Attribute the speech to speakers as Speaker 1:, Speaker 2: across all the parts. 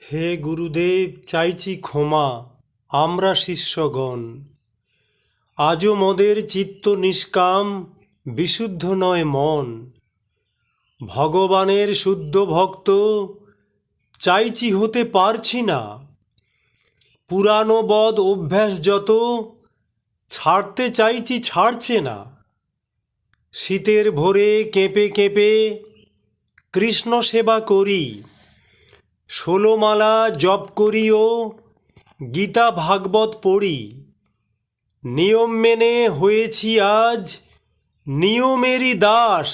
Speaker 1: হে গুরুদেব, চাইছি ক্ষমা। আমরা শিষ্যগণ আজও মোদের চিত্ত নিষ্কাম, বিশুদ্ধ নয় মন। ভগবানের শুদ্ধ ভক্ত চাইছি, হতে পারছি না। পুরানো বদ অভ্যাস যত ছাড়তে চাইছি, ছাড়ছে না। শীতের ভোরে কেঁপে কেঁপে কৃষ্ণ সেবা করি, 16 মালা জপ করি ও গীতা ভাগবত পড়ি। নিয়ম মেনে হয়েছি আজ নিয়মেরই দাস।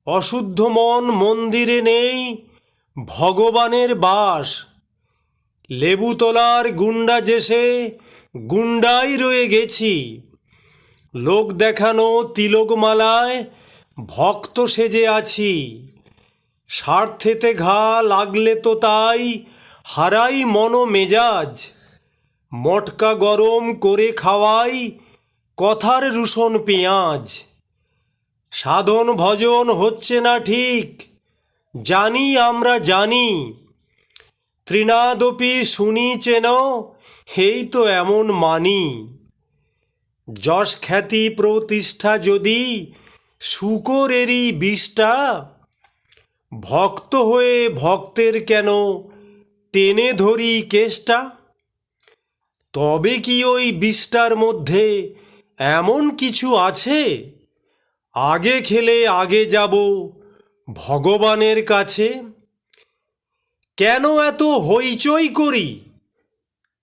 Speaker 1: অশুদ্ধ মন মন্দিরে নেই, ভগবানের বাস। লেবুতলার গুন্ডা যেসে গুন্ডাই রয়ে গেছি। লোক দেখানো তিলকমালায় ভক্ত সেজে আছি। স্বার্থেতে ঘা লাগলে তো তাই হারাই মন মেজাজ। মটকা গরম করে খাওয়াই কথার রুশন পেঁয়াজ। সাধন ভজন হচ্ছে না ঠিক, জানি আমরা জানি। তৃণাদপি শুনি চেন, হেই তো এমন মানি। যশ খ্যাতি প্রতিষ্ঠা যদি শূকরেরই বিষ্ঠা, ভক্ত হয়ে ভক্তের কেন টেনে ধরি কেষ্টা। তবে কি ওই বিষ্ঠার মধ্যে এমন কিছু আছে, আগে খেলে আগে যাব ভগবানের কাছে। কেন এত হইচই করি,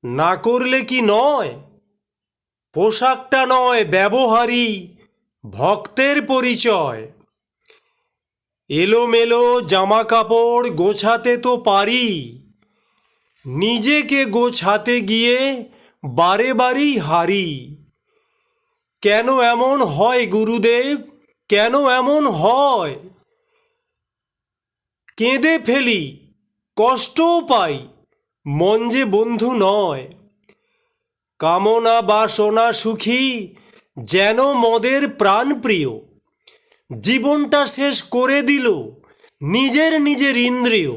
Speaker 1: না করলে কি নয়? পোশাকটা নয় ব্যবহারী ভক্তের পরিচয়। এলোমেলো জামা কাপড় গোছাতে তো পারি, নিজেকে গোছাতে গিয়ে বারে বারেই হারি। কেন এমন হয় গুরুদেব, কেন এমন হয়? কেঁদে ফেলি, কষ্টও পাই, মন যে বন্ধু নয়। কামনা বাসনা সুখী যেন মদের প্রাণপ্রিয়। জীবনটা শেষ করে দিল নিজের নিজের ইন্দ্রিয়।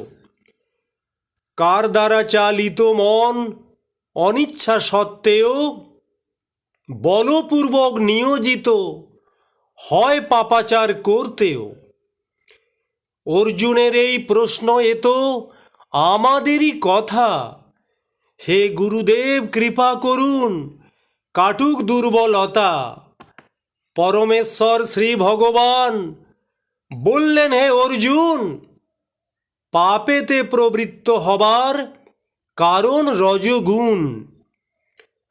Speaker 1: কার দ্বারা চালিত মন অনিচ্ছা সত্ত্বেও বলপূর্বক নিয়োজিত হয় পাপাচার করতেও। অর্জুনের এই প্রশ্ন এ তো আমাদেরই কথা। হে গুরুদেব কৃপা করুন, কাটুক দুর্বলতা। পরমেশ্বর শ্রী ভগবান বললেন, হে অর্জুন, পাপেতে প্রবৃত্ত হবার কারণ রজগুণ।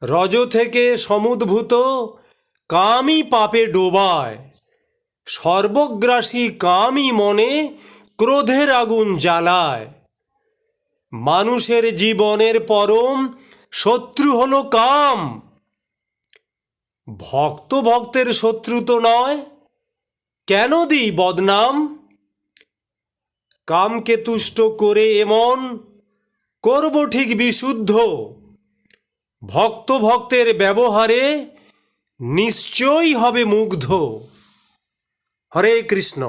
Speaker 1: রজ থেকে সমুদ্ভূত কামই পাপে ডোবায়। সর্বগ্রাসী কামই মনে ক্রোধের আগুন জ্বালায়। মানুষের জীবনের পরম শত্রু হলো কাম। ভক্ত ভক্তের শত্রু তো নয়, কেন দিই বদনাম? কামকে তুষ্ট করে এমন করব ঠিক বিশুদ্ধ। ভক্ত ভক্তের ব্যবহারে নিশ্চয়ই হবে মুগ্ধ। হরে কৃষ্ণ।